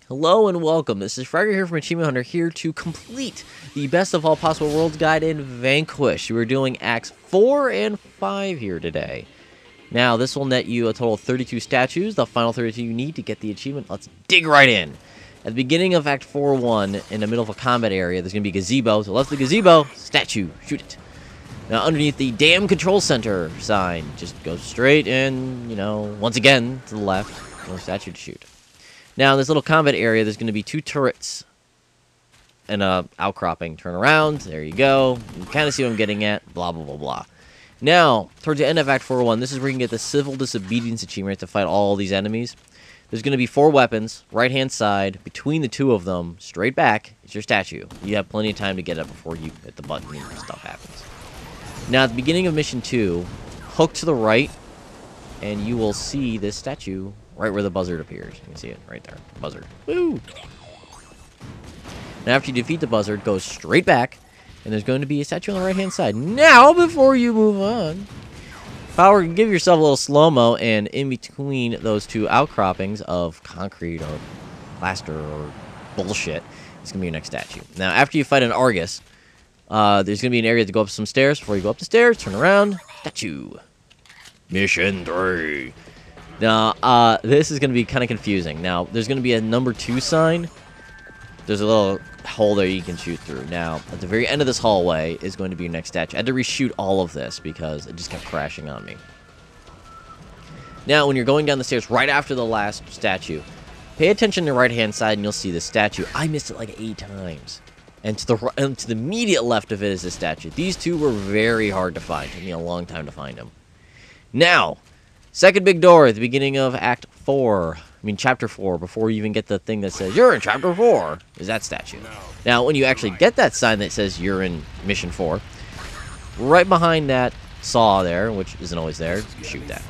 Hello and welcome. This is Fragger here from Achievement Hunter, here to complete the Best of All Possible Worlds guide in Vanquish. We're doing Acts 4 and 5 here today. Now, this will net you a total of 32 statues, the final 32 you need to get the achievement. Let's dig right in. At the beginning of Act 4-1, in the middle of a combat area, there's going to be a gazebo. So left of the gazebo, statue, shoot it. Now, underneath the Dam Control Center sign, just go straight and, once again, to the left, no statue to shoot. Now, in this little combat area, there's going to be 2 turrets and a outcropping. Turn around, there you go. You kind of see what I'm getting at, blah, blah, blah, blah. Now, towards the end of Act 4-1, this is where you can get the Civil Disobedience achievement to fight all these enemies. There's going to be 4 weapons, right-hand side, between the 2 of them, straight back, is your statue. You have plenty of time to get it before you hit the button and stuff happens. Now, at the beginning of Mission 2, hook to the right, and you will see this statue right where the buzzard appears. You can see it right there. Buzzard. Woo! Now, after you defeat the buzzard, go straight back, and there's going to be a statue on the right-hand side. Now, before you move on, power, give yourself a little slow-mo, and in between those 2 outcroppings of concrete or plaster or bullshit, it's going to be your next statue. Now, after you fight an Argus, there's going to be an area to go up some stairs. Before you go up the stairs, turn around, statue. Mission 3. Now, this is going to be kind of confusing. Now, there's going to be a number 2 sign. There's a little hole there you can shoot through. Now, at the very end of this hallway is going to be your next statue. I had to reshoot all of this because it just kept crashing on me. Now, when you're going down the stairs right after the last statue, pay attention to the right-hand side and you'll see the statue. I missed it like 8 times. And to the immediate left of it is the statue. These 2 were very hard to find. It took me a long time to find them. Now, second big door at the beginning of Chapter 4, before you even get the thing that says, you're in Chapter 4, is that statue. Now, when you actually get that sign that says you're in Mission 4, right behind that saw there, which isn't always there, shoot that.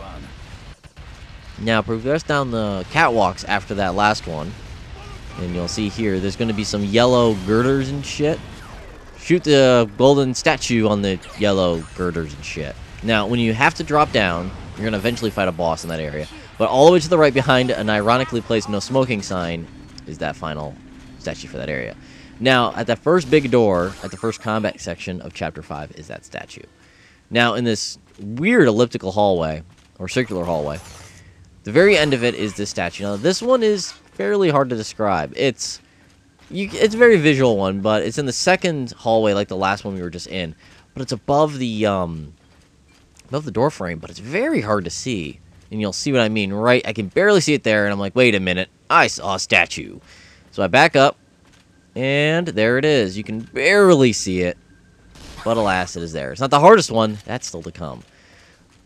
Now, progress down the catwalks after that last one, and you'll see here, there's going to be some yellow girders and shit. Shoot the golden statue on the yellow girders and shit. Now, when you have to drop down, you're going to eventually fight a boss in that area. But all the way to the right behind an ironically placed no smoking sign is that final statue for that area. Now, at that first big door, at the first combat section of Chapter 5, is that statue. Now, in this weird elliptical hallway, or circular hallway, the very end of it is this statue. Now, this one is fairly hard to describe. It's a very visual one, but it's in the second hallway like the last one we were just in. But it's above the door frame, but it's very hard to see. And you'll see what I mean, right? I can barely see it there, and I'm like, wait a minute, I saw a statue. So I back up, and there it is. You can barely see it, but alas, it is there. It's not the hardest one. That's still to come.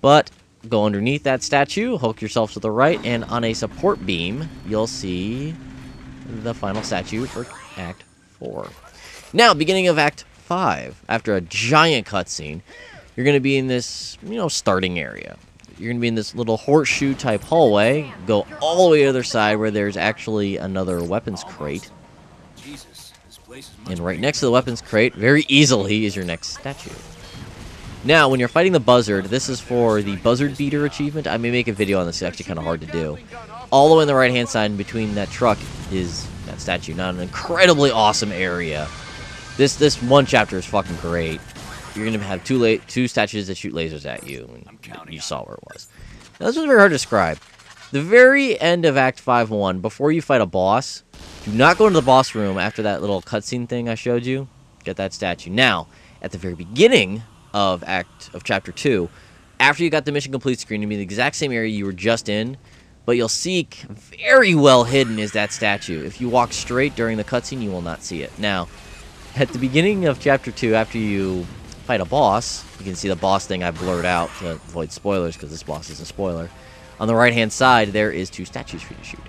But go underneath that statue, hook yourself to the right, and on a support beam, you'll see the final statue for Act 4. Now, beginning of Act 5, after a giant cutscene, you're going to be in this, starting area. You're going to be in this little horseshoe-type hallway. Go all the way to the other side where there's actually another weapons crate. And right next to the weapons crate, very easily, is your next statue. Now, when you're fighting the buzzard, this is for the buzzard beater achievement. I may make a video on this. It's actually kind of hard to do. All the way on the right-hand side, in between that truck, is that statue. Now, an incredibly awesome area. This one chapter is fucking great. You're going to have 2 statues that shoot lasers at you, and you saw where it was. Now, this was very hard to describe. The very end of Act 5-1, before you fight a boss, do not go into the boss room after that little cutscene thing I showed you. Get that statue. Now, at the very beginning of Chapter 2, after you got the mission complete screen, you'll be in the exact same area you were just in, but you'll see very well hidden is that statue. If you walk straight during the cutscene, you will not see it. Now, at the beginning of Chapter 2, after you fight a boss, you can see the boss thing I blurred out to avoid spoilers because this boss is a spoiler. On the right hand side, there is 2 statues for you to shoot.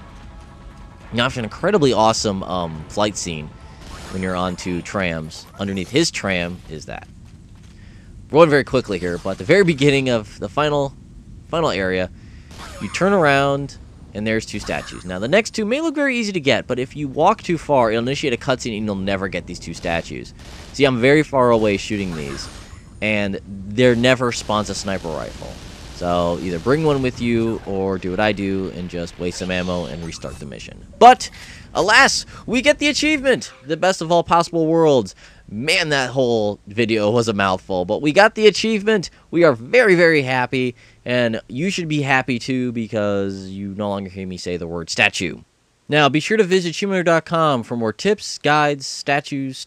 Now, after an incredibly awesome flight scene when you're on 2 trams, underneath his tram is that. We're going very quickly here, but at the very beginning of the final area, you turn around and there's 2 statues. Now, the next 2 may look very easy to get, but if you walk too far, it'll initiate a cutscene and you'll never get these 2 statues. See, I'm very far away shooting these, and there never spawns a sniper rifle. So either bring one with you or do what I do and just waste some ammo and restart the mission. But Alas, we get the achievement, the best of all possible worlds. Man, that whole video was a mouthful, but we got the achievement. We are very, very happy, and you should be happy too because you no longer hear me say the word statue. Now, be sure to visit Chimler.com for more tips, guides, statues.